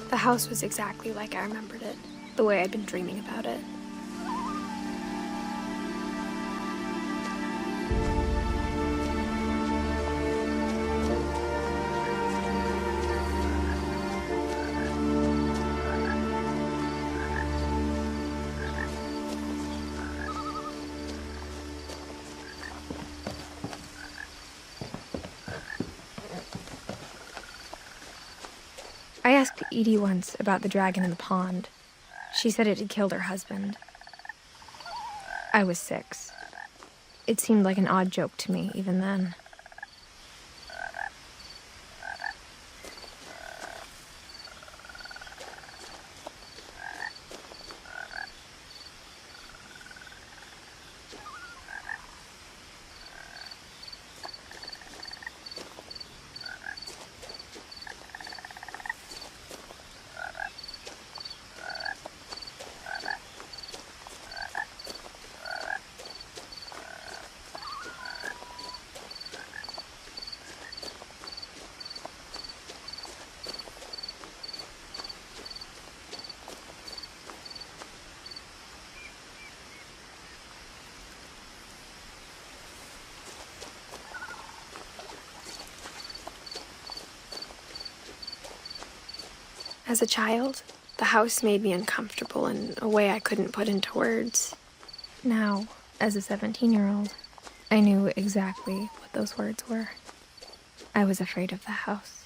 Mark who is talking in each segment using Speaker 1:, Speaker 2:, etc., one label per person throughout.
Speaker 1: The house was exactly like I remembered it, the way I'd been dreaming about it. I asked Edie once about the dragon in the pond. She said it had killed her husband. I was 6. It seemed like an odd joke to me even then. As a child, the house made me uncomfortable in a way I couldn't put into words. Now, as a 17-year-old, I knew exactly what those words were. I was afraid of the house.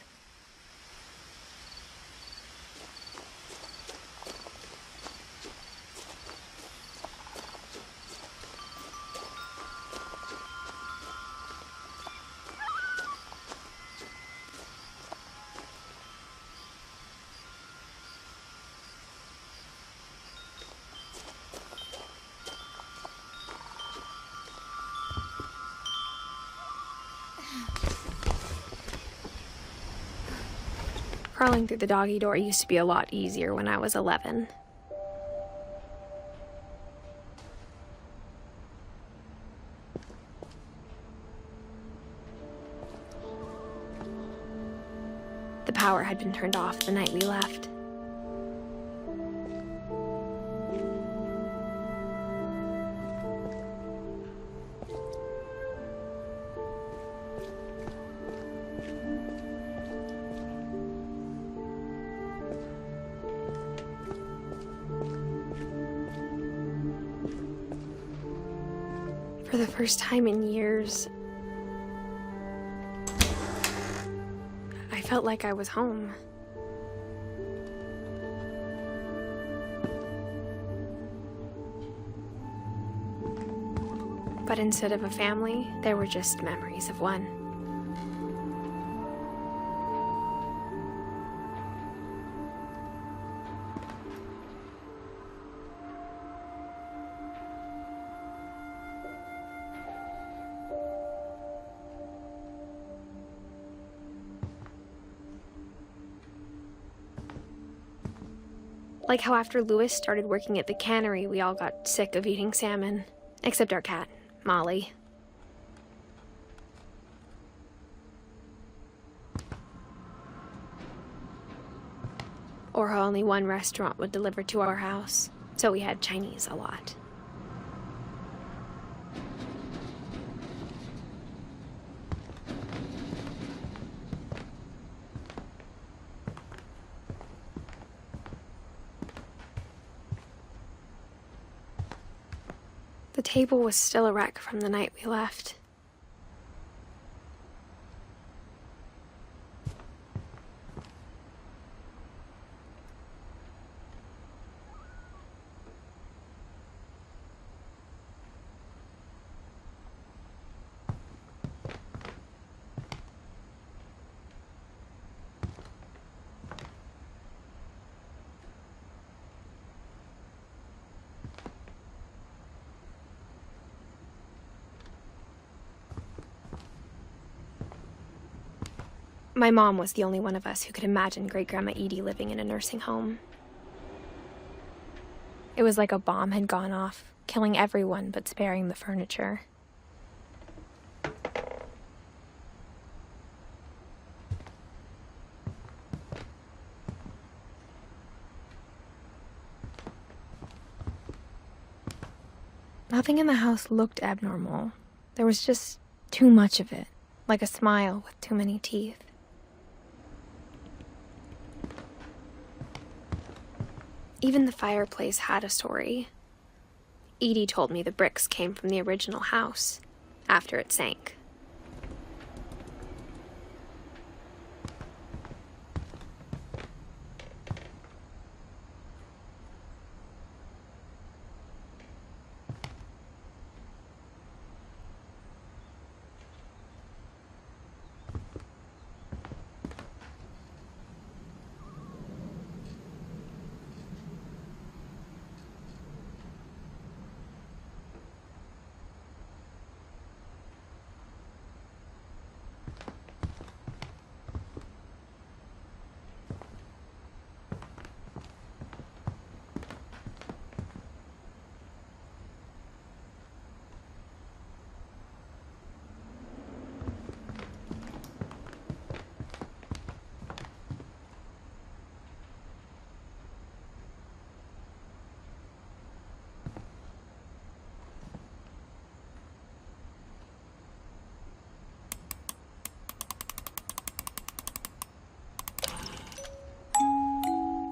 Speaker 1: Crawling through the doggy door used to be a lot easier when I was 11. The power had been turned off the night we left. For the first time in years, I felt like I was home. But instead of a family, there were just memories of one. Like how after Lewis started working at the cannery, we all got sick of eating salmon. Except our cat, Molly. Or how only one restaurant would deliver to our house, so we had Chinese a lot. The table was still a wreck from the night we left. My mom was the only one of us who could imagine Great-Grandma Edie living in a nursing home. It was like a bomb had gone off, killing everyone but sparing the furniture. Nothing in the house looked abnormal. There was just too much of it, like a smile with too many teeth. Even the fireplace had a story. Edie told me the bricks came from the original house, after it sank.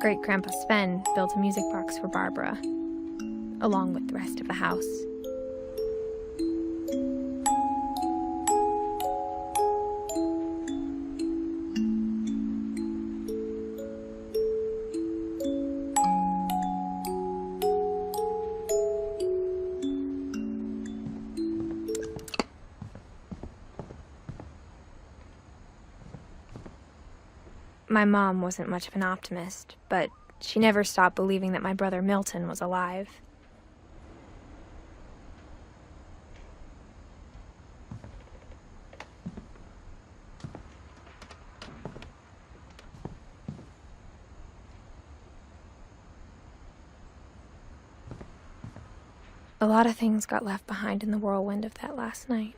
Speaker 1: Great-Grandpa Sven built a music box for Barbara, along with the rest of the house. My mom wasn't much of an optimist, but she never stopped believing that my brother Milton was alive. A lot of things got left behind in the whirlwind of that last night.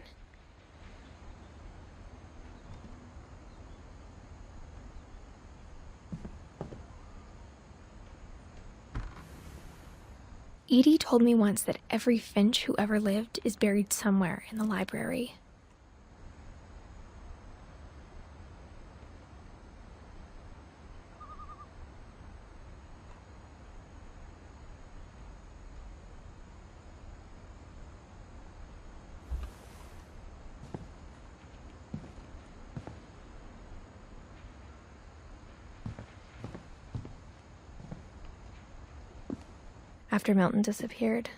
Speaker 1: Edie told me once that every Finch who ever lived is buried somewhere in the library. After Milton disappeared,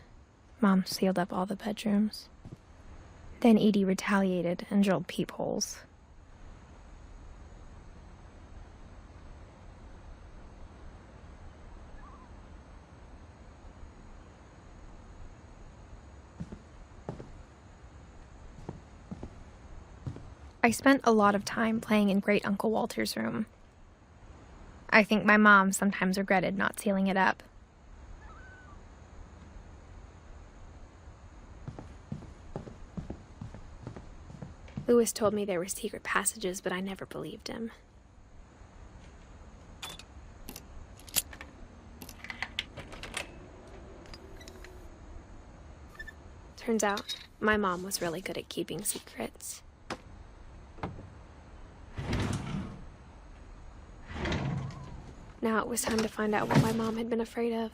Speaker 1: Mom sealed up all the bedrooms. Then Edie retaliated and drilled peepholes. I spent a lot of time playing in Great Uncle Walter's room. I think my mom sometimes regretted not sealing it up. Lewis told me there were secret passages, but I never believed him. Turns out, my mom was really good at keeping secrets. Now it was time to find out what my mom had been afraid of.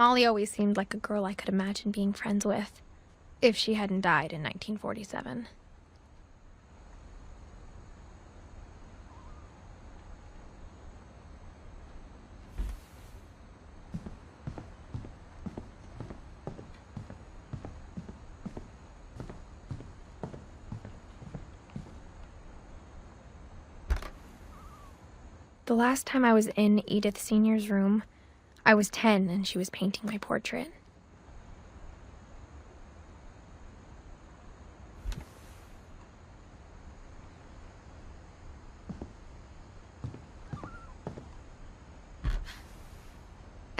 Speaker 1: Molly always seemed like a girl I could imagine being friends with, if she hadn't died in 1947. The last time I was in Edith Sr.'s room, I was 10 and she was painting my portrait.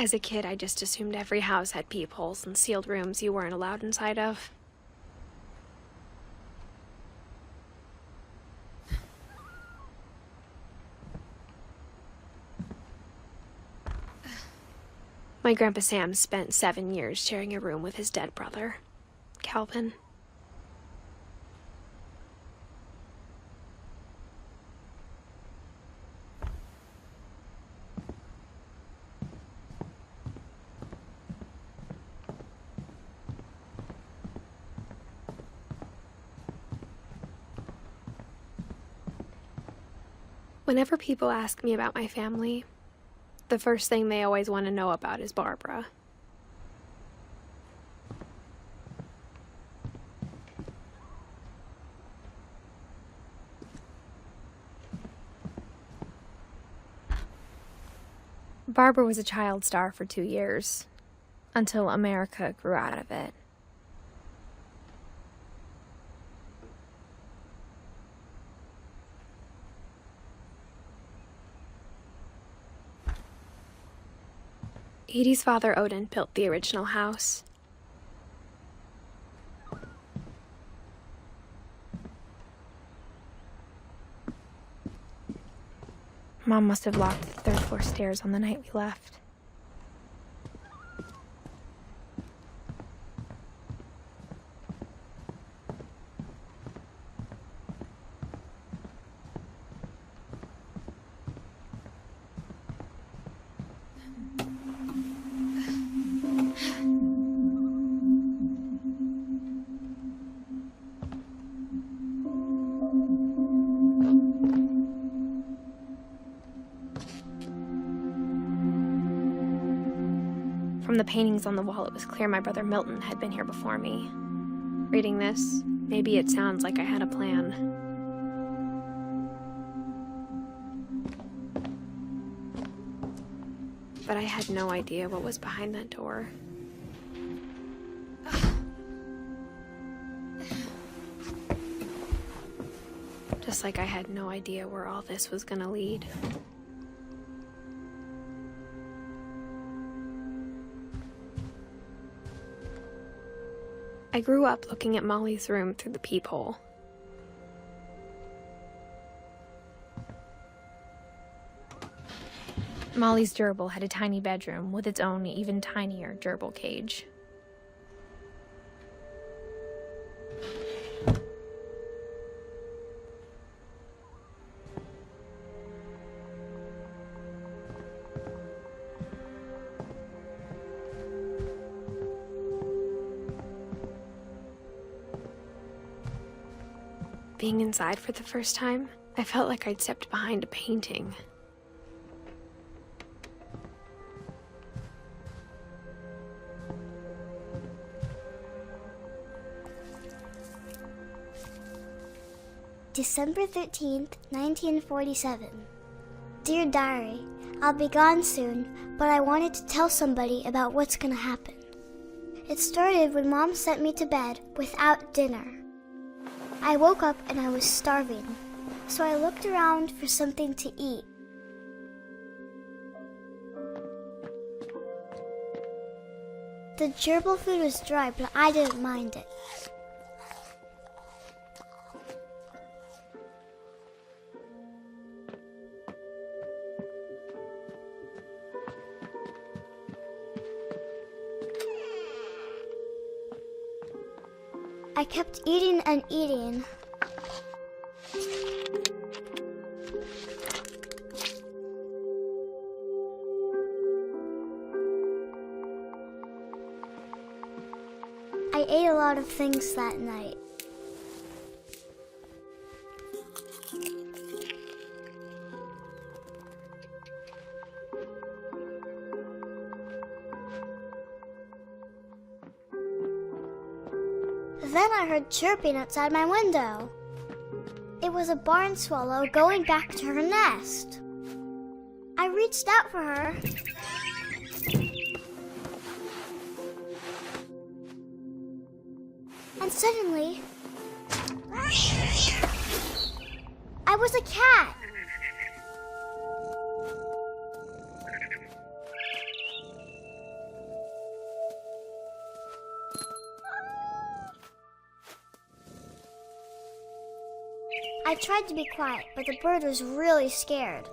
Speaker 1: As a kid, I just assumed every house had peepholes and sealed rooms you weren't allowed inside of. My Grandpa Sam spent 7 years sharing a room with his dead brother, Calvin. Whenever people ask me about my family, the first thing they always want to know about is Barbara. Barbara was a child star for 2 years, until America grew out of it. Edie's father, Odin, built the original house. Mom must have locked the third floor stairs on the night we left. From the paintings on the wall, it was clear my brother Milton had been here before me. Reading this, maybe it sounds like I had a plan. But I had no idea what was behind that door. Just like I had no idea where all this was gonna lead. I grew up looking at Molly's room through the peephole. Molly's gerbil had a tiny bedroom with its own even tinier gerbil cage. Being inside for the first time, I felt like I'd stepped behind a painting.
Speaker 2: December 13th, 1947. Dear Diary, I'll be gone soon, but I wanted to tell somebody about what's gonna happen. It started when Mom sent me to bed without dinner. I woke up and I was starving, so I looked around for something to eat. The gerbil food was dry, but I didn't mind it. I kept eating and eating. I ate a lot of things that night. Then I heard chirping outside my window. It was a barn swallow going back to her nest. I reached out for her. And suddenly, I was a cat. I tried to be quiet, but the bird was really scared.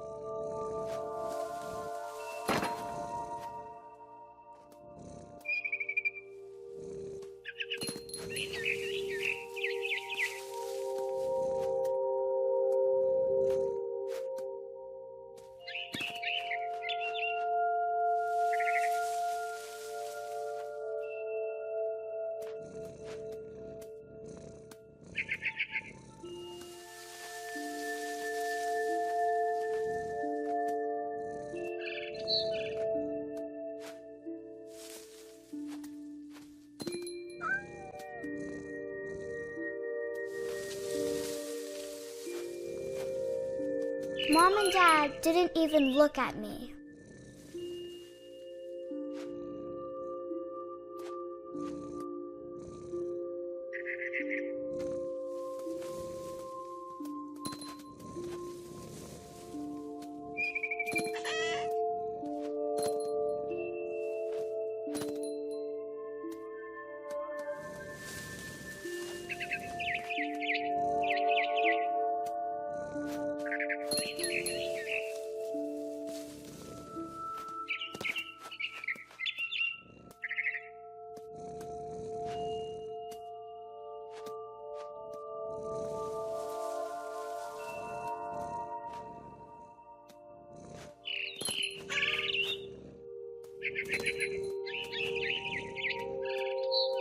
Speaker 2: Mom and Dad didn't even look at me.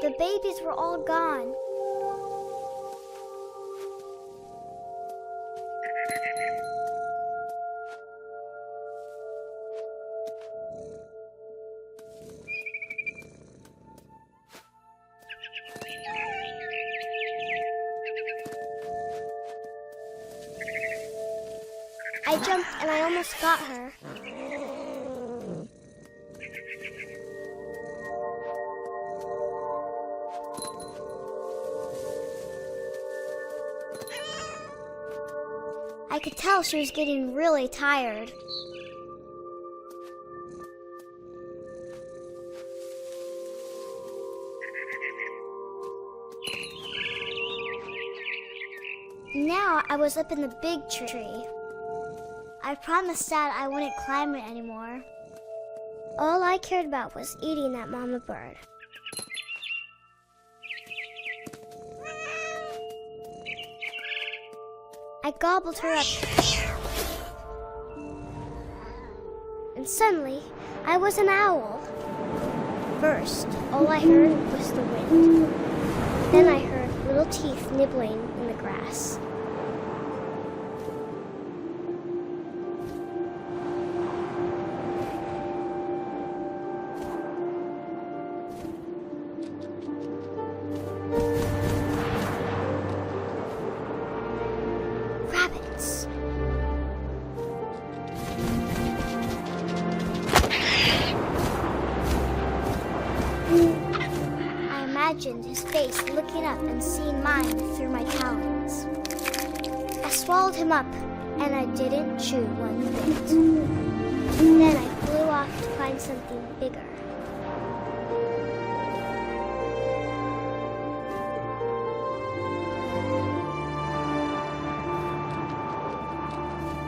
Speaker 2: The babies were all gone. I jumped and I almost got her. I could tell she was getting really tired. Now I was up in the big tree. I promised Dad I wouldn't climb it anymore. All I cared about was eating that mama bird. I gobbled her up. And suddenly, I was an owl. First, all I heard was the wind. Then I heard little teeth nibbling in the grass. His face looking up and seeing mine through my talons. I swallowed him up, and I didn't chew one bit. Then I flew off to find something bigger.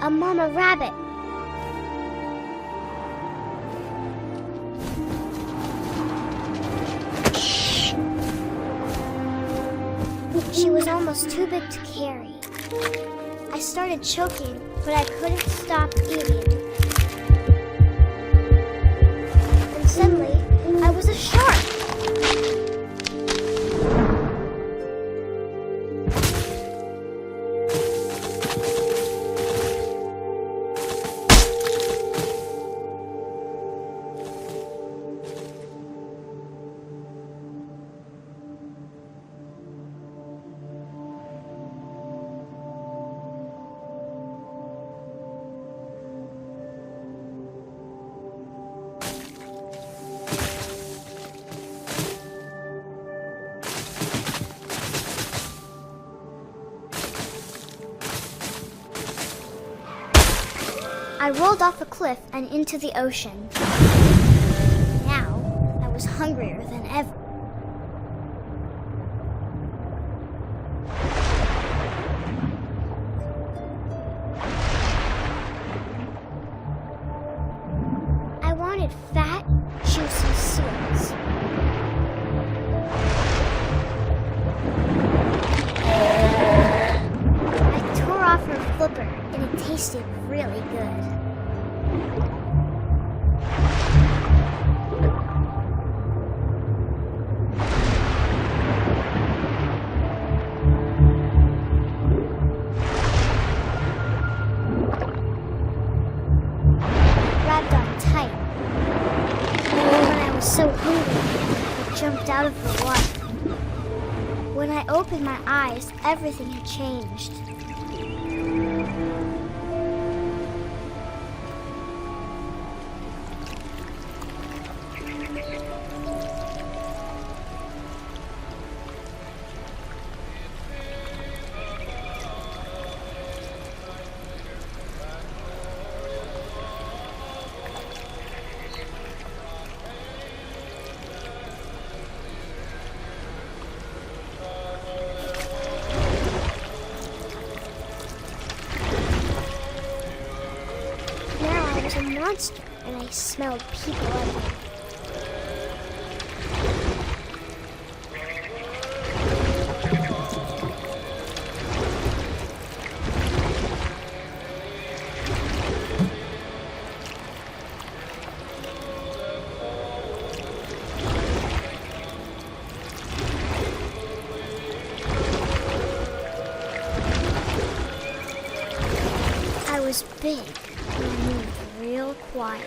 Speaker 2: A mama rabbit. She was almost too big to carry. I started choking, but I couldn't stop eating. And suddenly, I was a shark! I rolled off a cliff and into the ocean. Now, I was hungrier than ever. wanted fat, juicy seals. I tore off her flipper, and it tasted really good. Out of the water. When I opened my eyes, everything had changed. Monster, and I smelled people everywhere. I was big and I moved real quiet.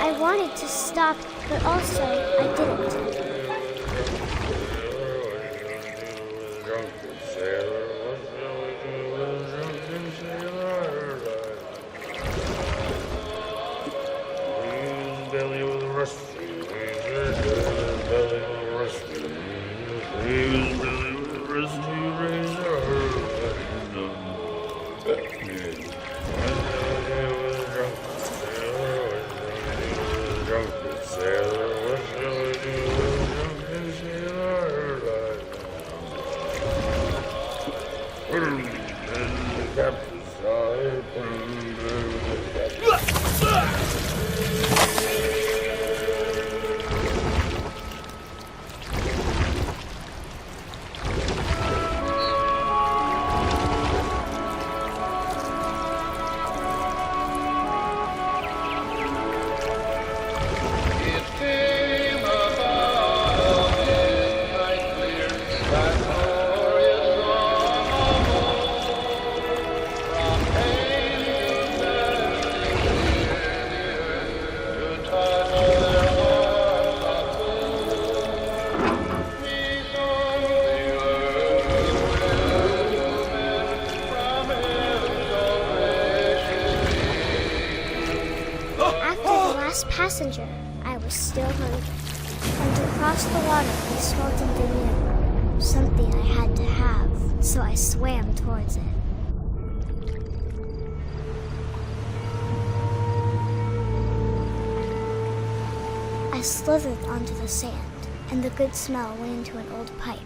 Speaker 2: I wanted to stop, but also I didn't. Passenger, I was still hungry, and to cross the water I smelled something new, something I had to have, so I swam towards it. I slithered onto the sand, and the good smell went into an old pipe.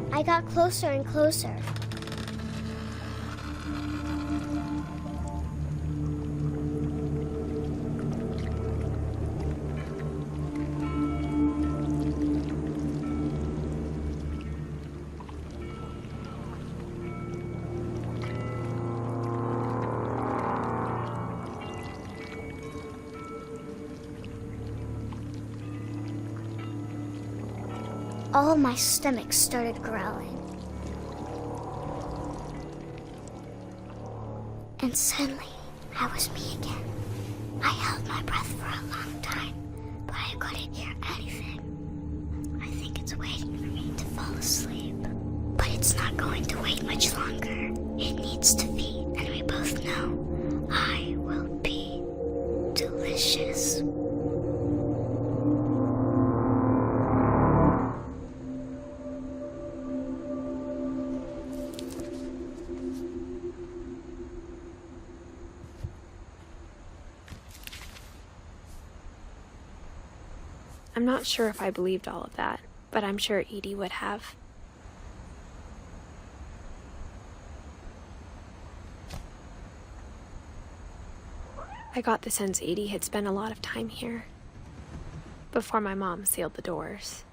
Speaker 2: I got closer and closer. All my stomach started growling. And suddenly, I was me again. I held my breath for a long time, but I couldn't hear anything. I think it's waiting for me to fall asleep. But It's not going to wait much longer. It needs to be, and we both know I will be delicious.
Speaker 1: I'm not sure if I believed all of that, but I'm sure Edie would have. I got the sense Edie had spent a lot of time here, before my mom sealed the doors.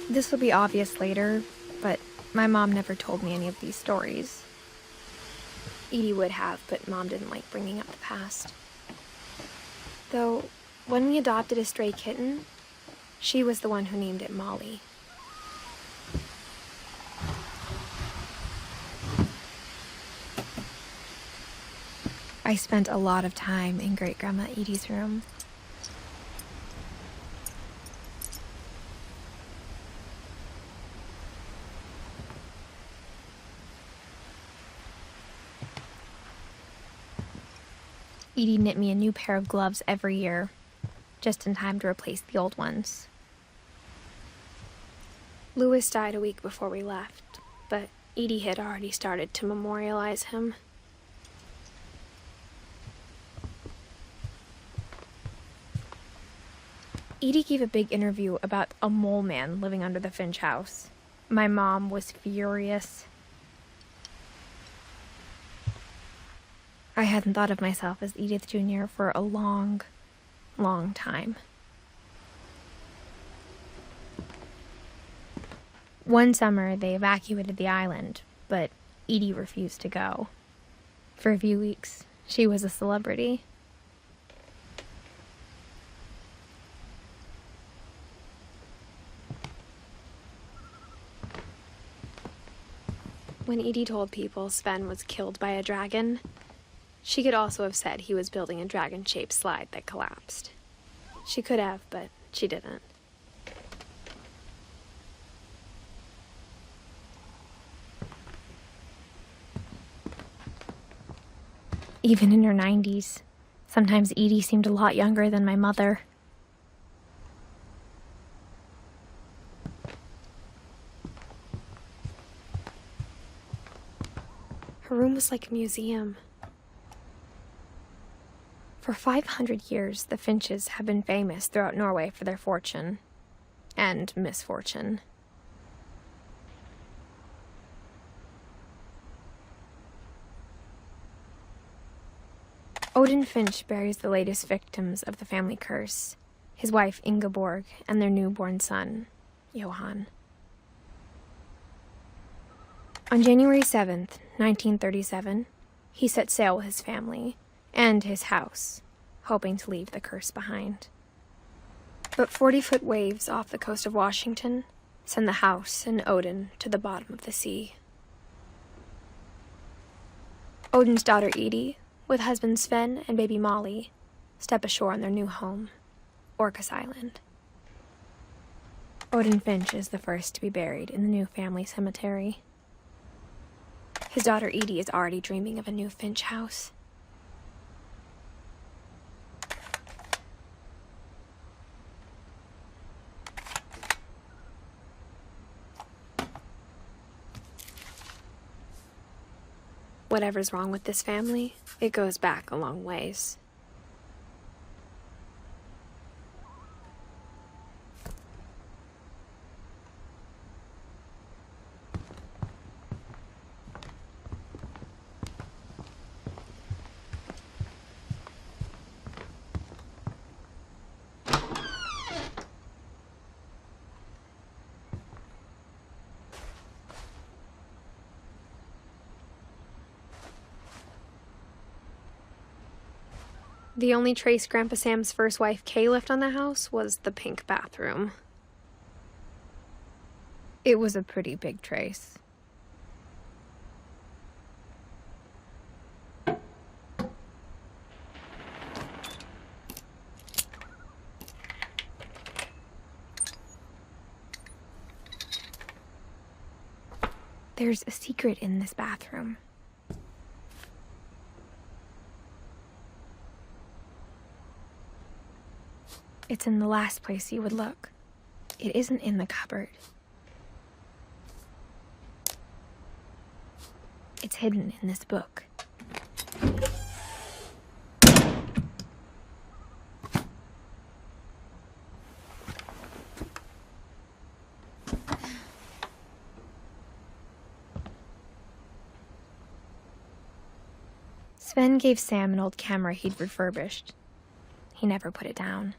Speaker 1: This will be obvious later, but my mom never told me any of these stories. Edie would have, but Mom didn't like bringing up the past. Though, when we adopted a stray kitten, she was the one who named it Molly. I spent a lot of time in Great-Grandma Edie's room. Edie knit me a new pair of gloves every year, just in time to replace the old ones. Louis died a week before we left, but Edie had already started to memorialize him. Edie gave a big interview about a mole man living under the Finch house. My mom was furious. I hadn't thought of myself as Edith Jr. for a long, long time. One summer, they evacuated the island, but Edie refused to go. For a few weeks, she was a celebrity. When Edie told people Sven was killed by a dragon, she could also have said he was building a dragon-shaped slide that collapsed. She could have, but she didn't. Even in her 90s, sometimes Edie seemed a lot younger than my mother. Her room was like a museum. For 500 years, the Finches have been famous throughout Norway for their fortune and misfortune. Odin Finch buries the latest victims of the family curse, his wife Ingeborg and their newborn son, Johan. On January 7th, 1937, he set sail with his family and his house, hoping to leave the curse behind. But 40-foot waves off the coast of Washington send the house and Odin to the bottom of the sea. Odin's daughter Edie, with husband Sven and baby Molly, step ashore on their new home, Orcas Island. Odin Finch is the first to be buried in the new family cemetery. His daughter Edie is already dreaming of a new Finch house. Whatever's wrong with this family, it goes back a long ways. The only trace Grandpa Sam's first wife, Kay, left on the house was the pink bathroom. It was a pretty big trace. There's a secret in this bathroom. It's in the last place you would look. It isn't in the cupboard. It's hidden in this book. Sven gave Sam an old camera he'd refurbished. He never put it down.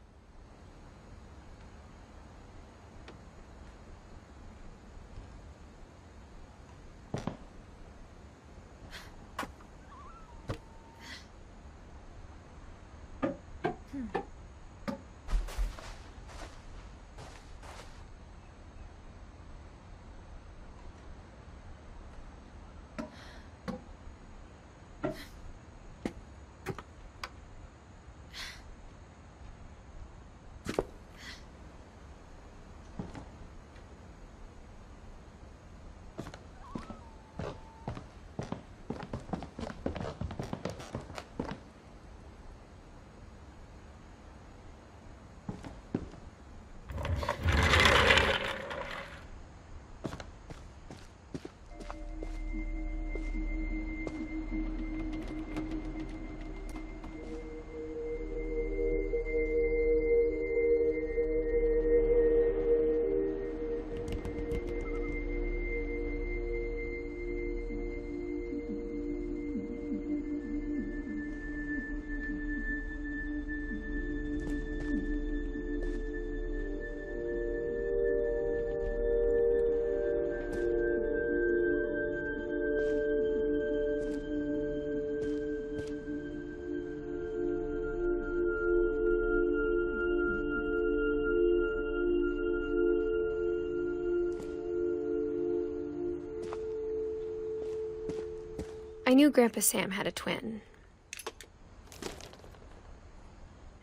Speaker 1: I knew Grandpa Sam had a twin,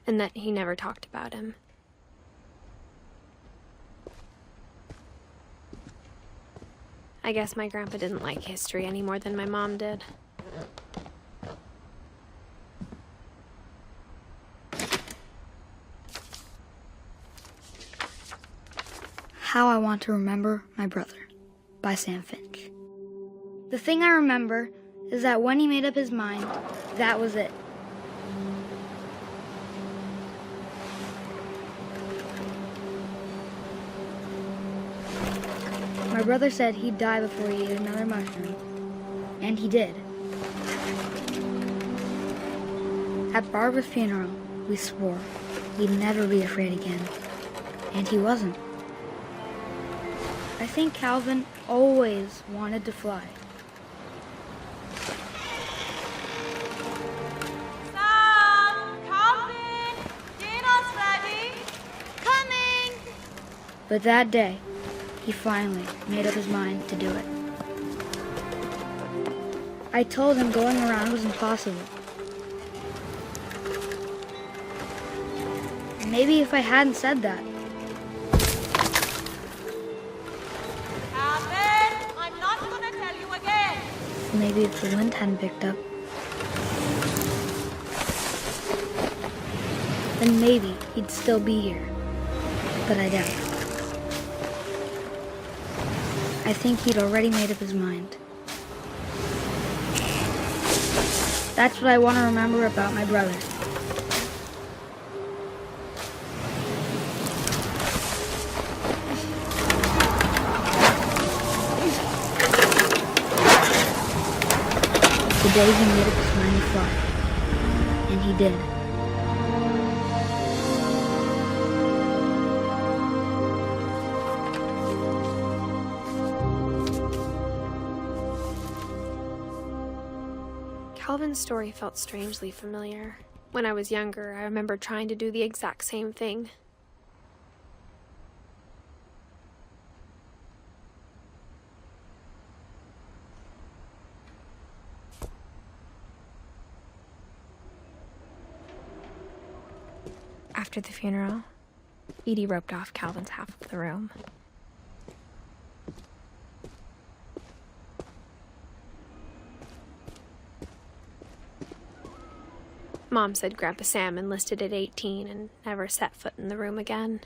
Speaker 1: and that he never talked about him. I guess my grandpa didn't like history any more than my mom did.
Speaker 3: How I Want to Remember My Brother by Sam Finch. The thing I remember is that when he made up his mind, that was it. My brother said he'd die before he ate another mushroom, and he did. At Barbara's funeral, we swore we'd never be afraid again, and he wasn't. I think Calvin always wanted to fly. But that day, he finally made up his mind to do it. I told him going around was impossible. Maybe if I hadn't said that.
Speaker 4: Calvin, I'm not gonna tell you again.
Speaker 3: Maybe if the wind hadn't picked up. Then maybe he'd still be here. But I doubt. I think he'd already made up his mind. That's what I want to remember about my brother. The day he made up his mind to fly. And he did.
Speaker 1: Calvin's story felt strangely familiar. When I was younger, I remember trying to do the exact same thing. After the funeral, Edie roped off Calvin's half of the room. Mom said Grandpa Sam enlisted at 18 and never set foot in the room again.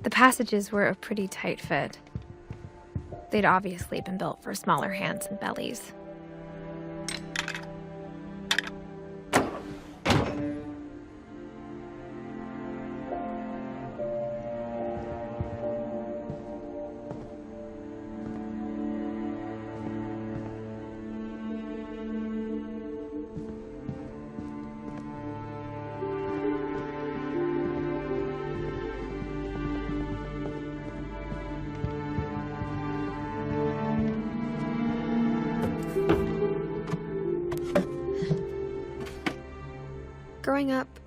Speaker 1: The passages were a pretty tight fit. They'd obviously been built for smaller hands and bellies. Growing up,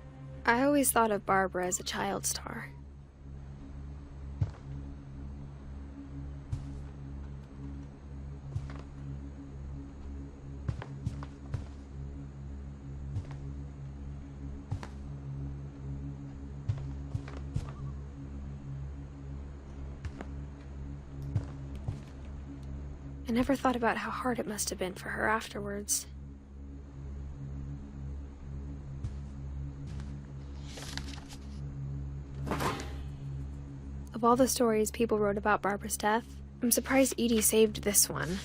Speaker 1: I always thought of Barbara as a child star. I never thought about how hard it must have been for her afterwards. Of all the stories people wrote about Barbara's death, I'm surprised Edie saved this one.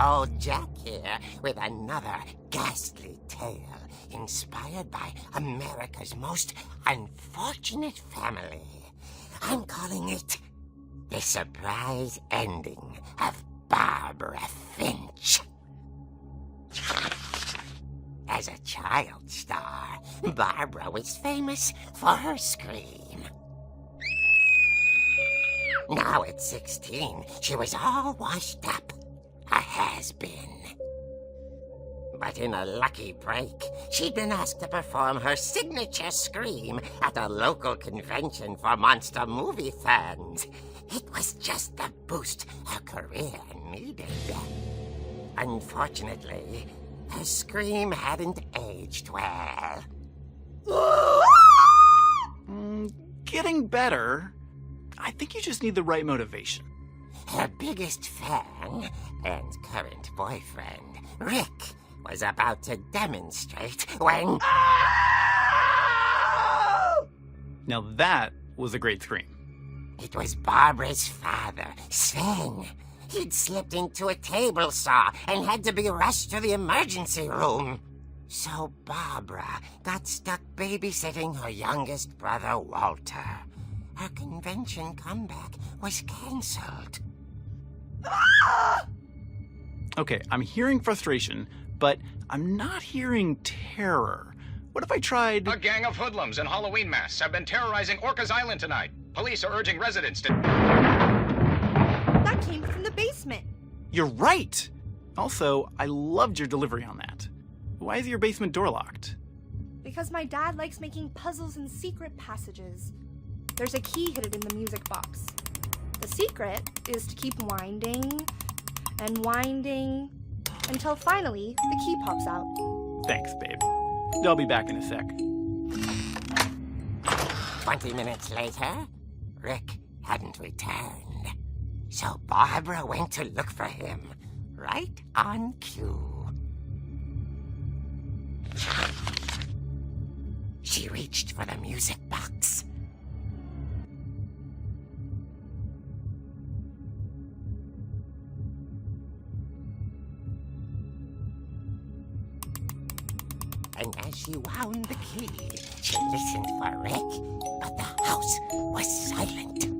Speaker 5: Old Jack here with another ghastly tale inspired by America's most unfortunate family. I'm calling it The Surprise Ending of Barbara Finch. As a child star, Barbara was famous for her scream. Now at 16, she was all washed up, a has-been. But in a lucky break, she'd been asked to perform her signature scream at a local convention for monster movie fans. It was just the boost her career needed. Unfortunately, her scream hadn't aged well.
Speaker 6: Getting better. I think you just need the right motivation.
Speaker 5: Her biggest fan and current boyfriend, Rick, was about to demonstrate when...
Speaker 6: Now that was a great scream.
Speaker 5: It was Barbara's father, Sven. He'd slipped into a table saw and had to be rushed to the emergency room. So Barbara got stuck babysitting her youngest brother, Walter. Her convention comeback was canceled.
Speaker 6: Okay, I'm hearing frustration, but I'm not hearing terror. What if I tried...
Speaker 7: A gang of hoodlums in Halloween masks have been terrorizing Orcas Island tonight. Police are urging residents to...
Speaker 4: That came from the basement.
Speaker 6: You're right! Also, I loved your delivery on that. Why is your basement door locked?
Speaker 4: Because my dad likes making puzzles and secret passages. There's a key hidden in the music box. The secret is to keep winding and winding until finally the key pops out.
Speaker 6: Thanks, babe. I'll be back in a sec.
Speaker 5: 20 minutes later, Rick hadn't returned. So Barbara went to look for him, right on cue. She reached for the music box and as she wound the key, she listened for Rick, but the house was silent.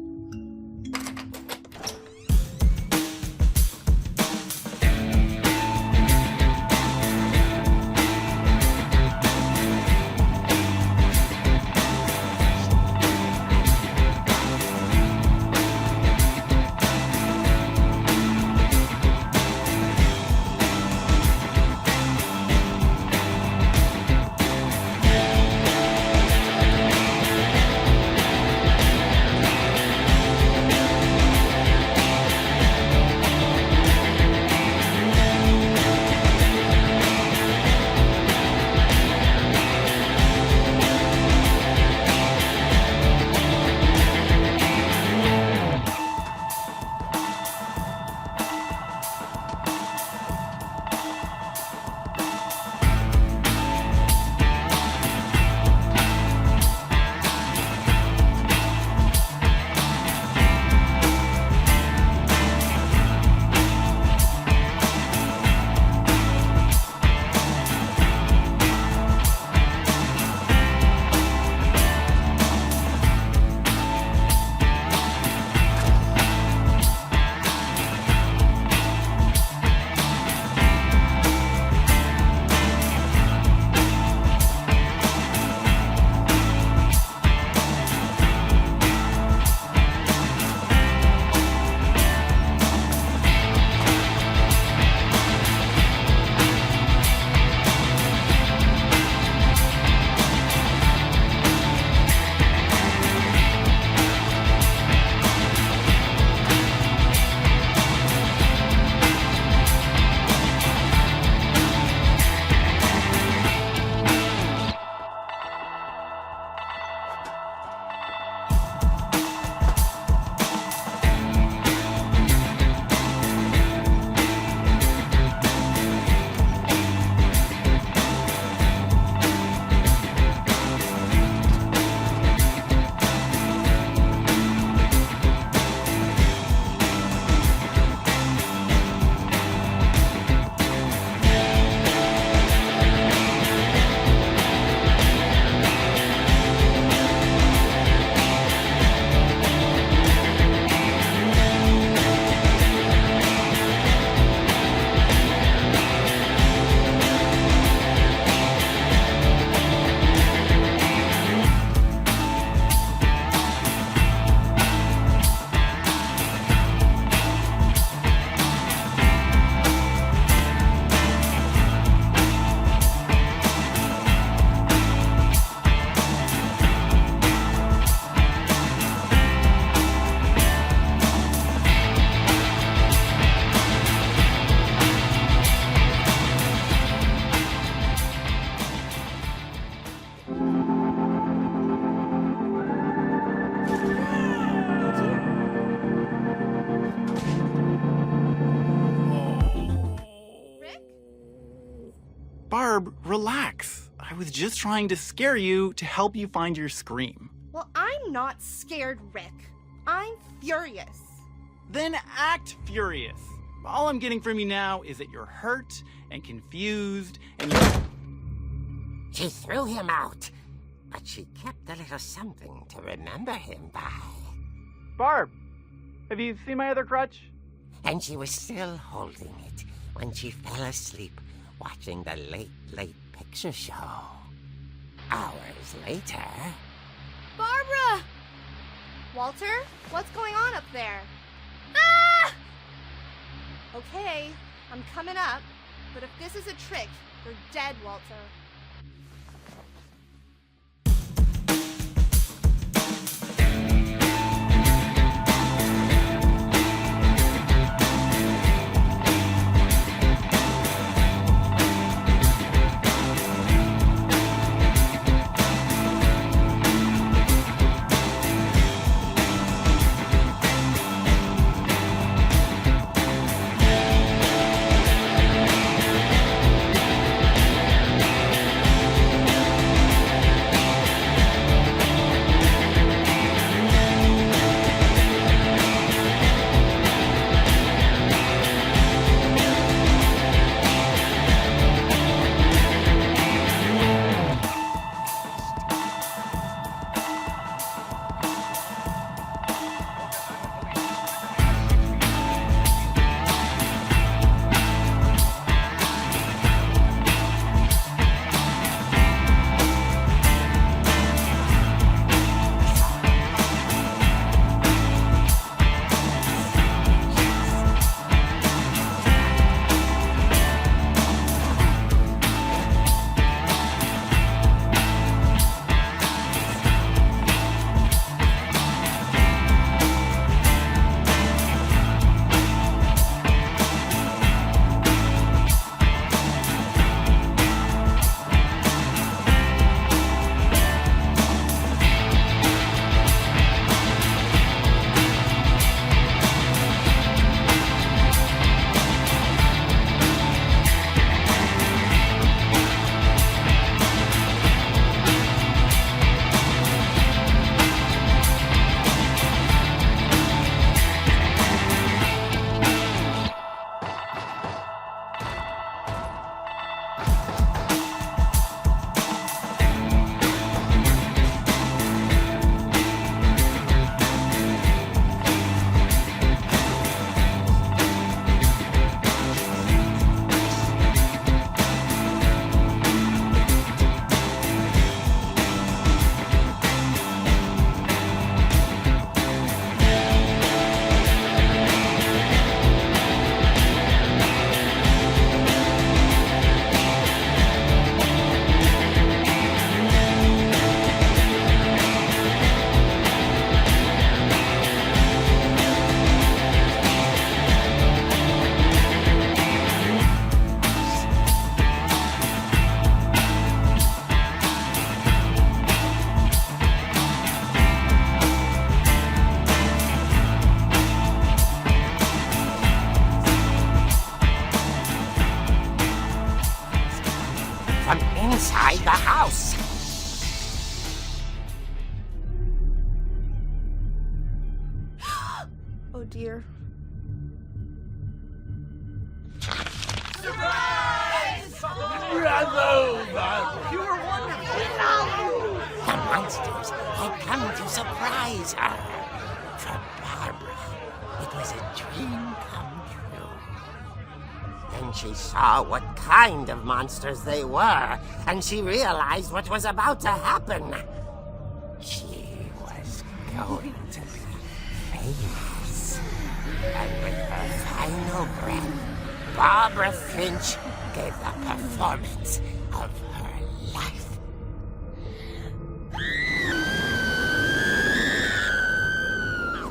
Speaker 6: Barb, relax. I was just trying to scare you to help you find your scream.
Speaker 4: Well, I'm not scared, Rick. I'm furious.
Speaker 6: Then act furious. All I'm getting from you now is that you're hurt and confused and
Speaker 5: She threw him out, but she kept a little something to remember him by.
Speaker 6: Barb, have you seen my other crutch?
Speaker 5: And she was still holding it when she fell asleep watching the late picture show. Hours later...
Speaker 4: Barbara! Walter, what's going on up there? Ah! Okay, I'm coming up, but if this is a trick, you're dead, Walter.
Speaker 5: inside the house.
Speaker 4: Oh dear.
Speaker 5: The monsters had come to surprise her. For Barbara, it was a dream come true. Then she saw what kind of monsters they were, and she realized what was about to happen. She was going to be famous. And with her final breath, Barbara Finch gave the performance of her life.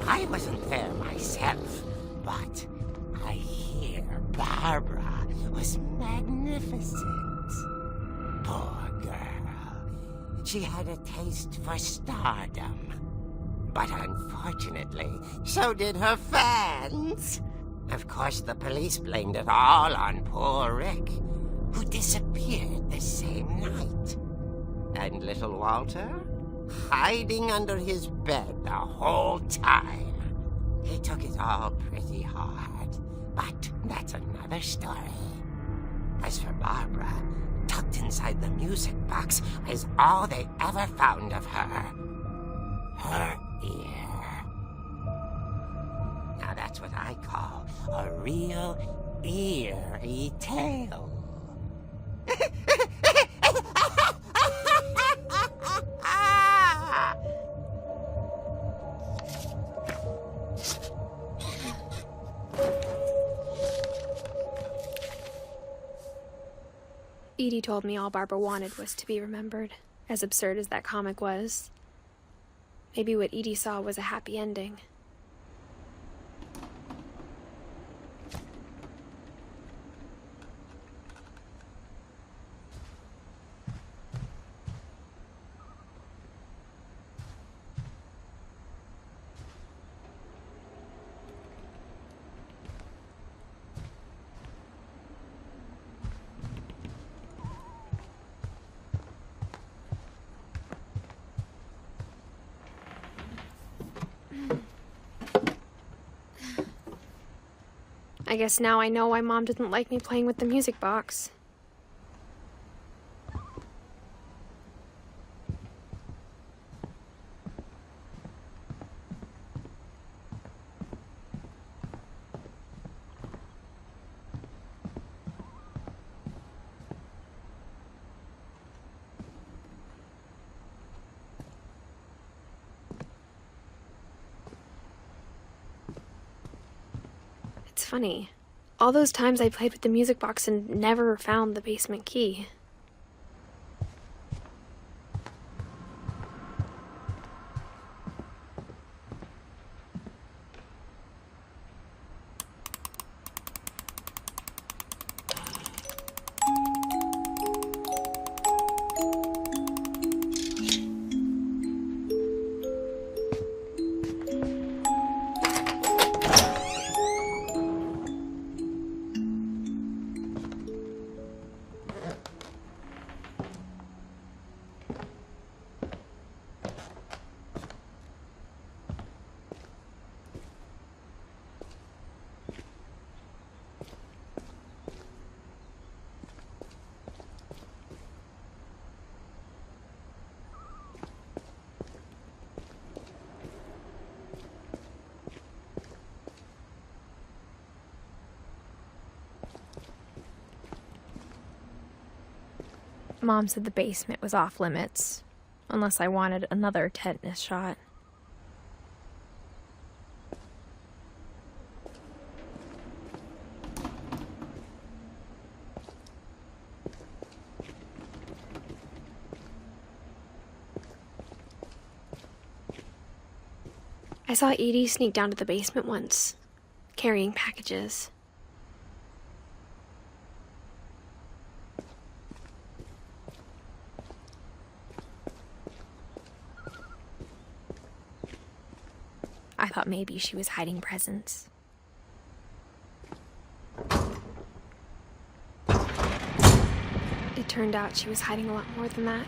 Speaker 5: I wasn't there myself, but I hear Barbara was magnificent. Poor girl. She had a taste for stardom. But unfortunately, so did her fans. Of course, the police blamed it all on poor Rick, who disappeared the same night. And little Walter? Hiding under his bed the whole time. He took it all pretty hard, but that's another story. As for Barbara, tucked inside the music box is all they ever found of her. Her ear. Now that's what I call a real eerie tale.
Speaker 1: Edie told me all Barbara wanted was to be remembered, as absurd as that comic was. Maybe what Edie saw was a happy ending. I guess now I know why Mom didn't like me playing with the music box. It's funny. All those times I played with the music box and never found the basement key. Mom said the basement was off limits, unless I wanted another tetanus shot. I saw Edie sneak down to the basement once, carrying packages. I thought maybe she was hiding presents. It It turned out she was hiding a lot more than that.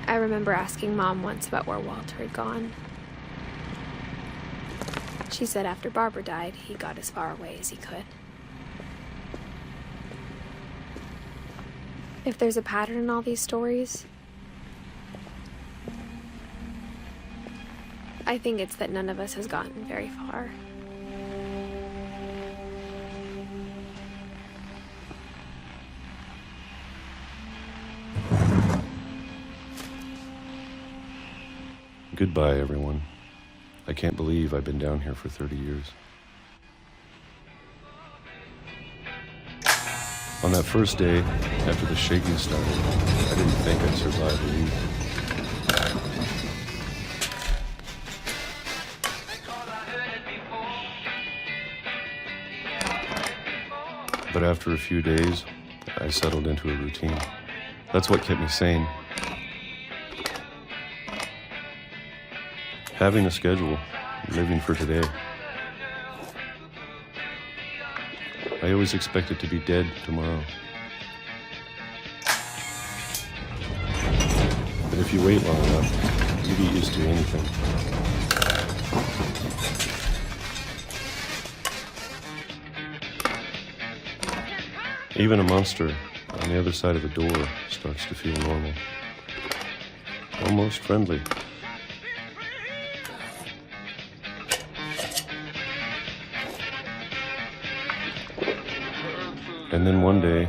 Speaker 1: I remember asking Mom once about where Walter had gone. She said after Barbara died, he got as far away as he could. If there's a pattern in all these stories, I think it's that none of us has gotten very far.
Speaker 8: Goodbye, everyone. I can't believe I've been down here for 30 years. On that first day, after the shaking started, I didn't think I'd survive a week. But after a few days, I settled into a routine. That's what kept me sane. Having a schedule, living for today. I always expected to be dead tomorrow. But if you wait long enough, you get used to anything. Even a monster on the other side of the door starts to feel normal. Almost friendly. And then one day,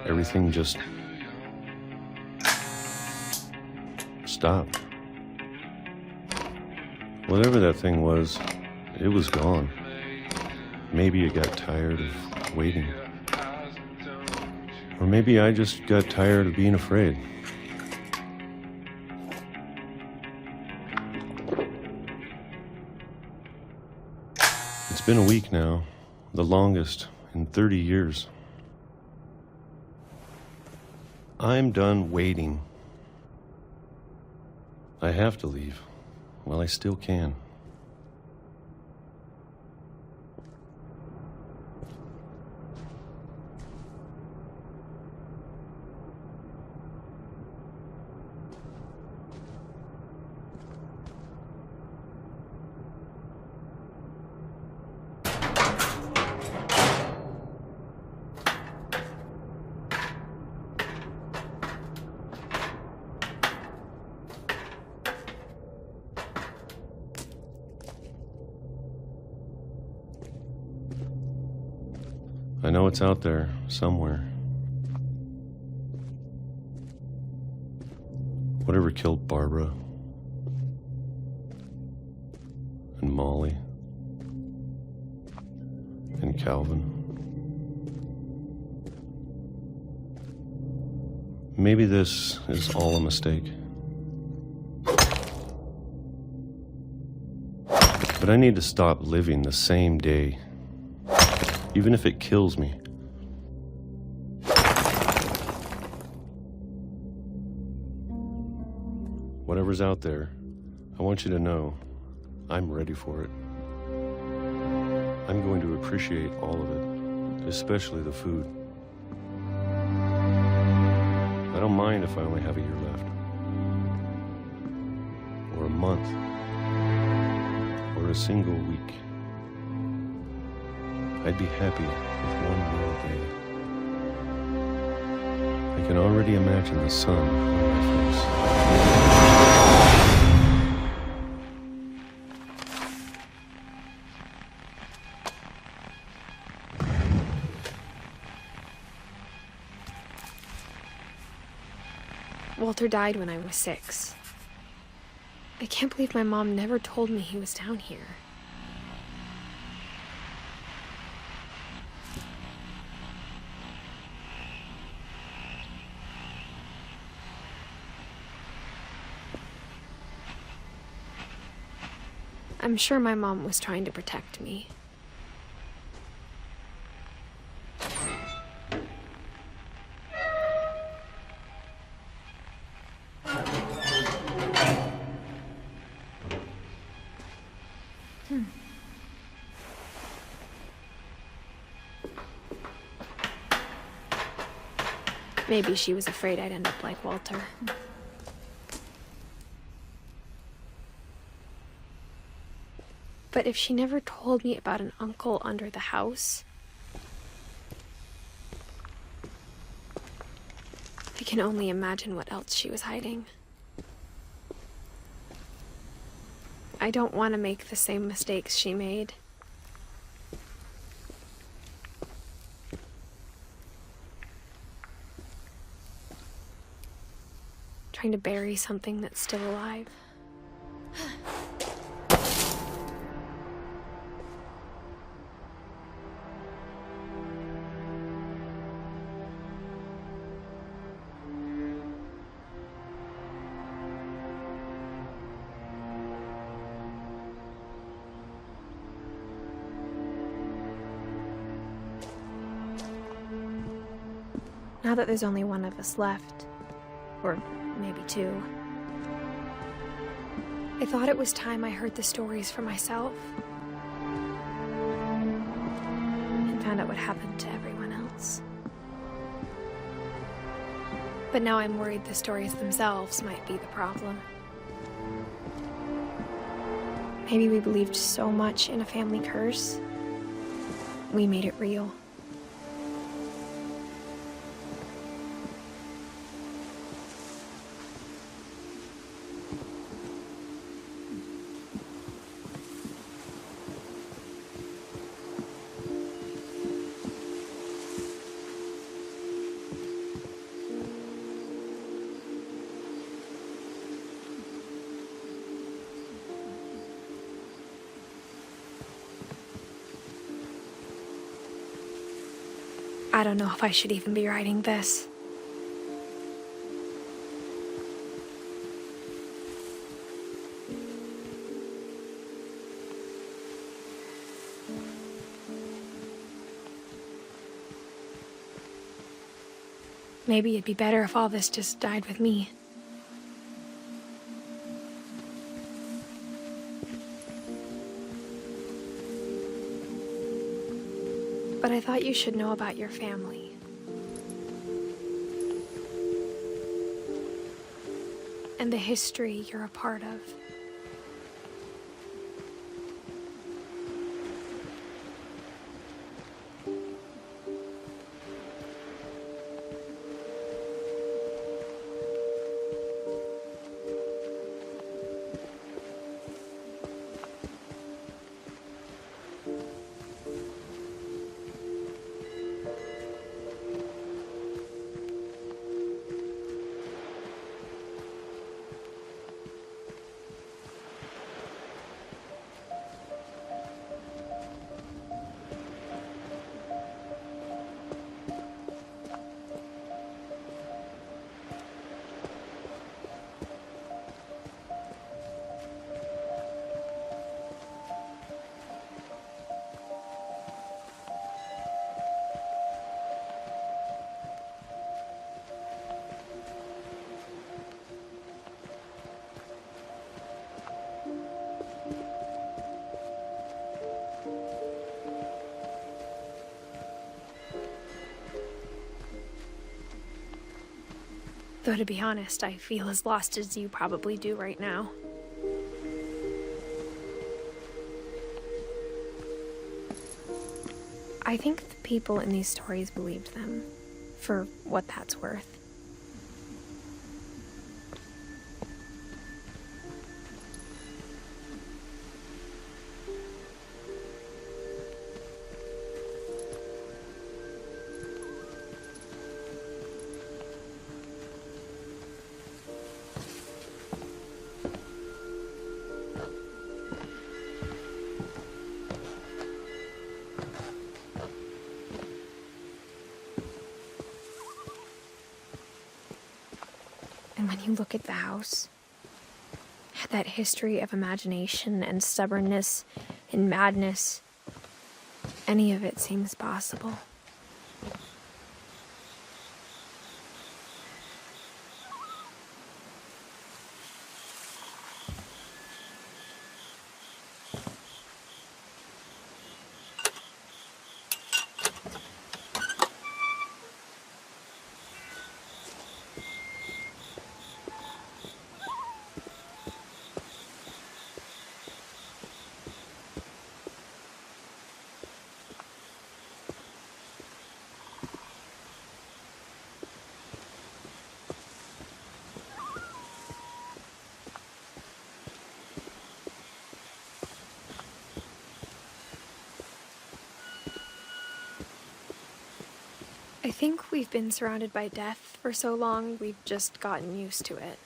Speaker 8: everything just stopped. Whatever that thing was, it was gone. Maybe it got tired of waiting. Or maybe I just got tired of being afraid. It's been a week now, the longest in 30 years. I'm done waiting. I have to leave while I still can. I know it's out there somewhere. Whatever killed Barbara and Molly and Calvin. Maybe this is all a mistake. But I need to stop living the same day. Even if it kills me. Whatever's out there, I want you to know I'm ready for it. I'm going to appreciate all of it, especially the food. I don't mind if I only have a year left. Or a month. Or a single week. I'd be happy with one more day. I can already imagine the sun on my face.
Speaker 1: Walter died when I was 6. I can't believe my mom never told me he was down here. I'm sure my mom was trying to protect me. Maybe she was afraid I'd end up like Walter. But if she never told me about an uncle under the house, I can only imagine what else she was hiding. I don't want to make the same mistakes she made. Trying to bury something that's still alive. Now that there's only one of us left, or maybe two, I thought it was time I heard the stories for myself and found out what happened to everyone else. But now I'm worried the stories themselves might be the problem. Maybe we believed so much in a family curse, we made it real. I don't know if I should even be writing this. Maybe it'd be better if all this just died with me. But I thought you should know about your family. And the history you're a part of. Though to be honest, I feel as lost as you probably do right now. I think the people in these stories believed them, for what that's worth. And when you look at the house, it that history of imagination and stubbornness and madness, any of it seems possible. I think we've been surrounded by death for so long, we've just gotten used to it.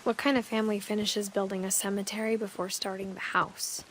Speaker 1: What kind of family finishes building a cemetery before starting the house?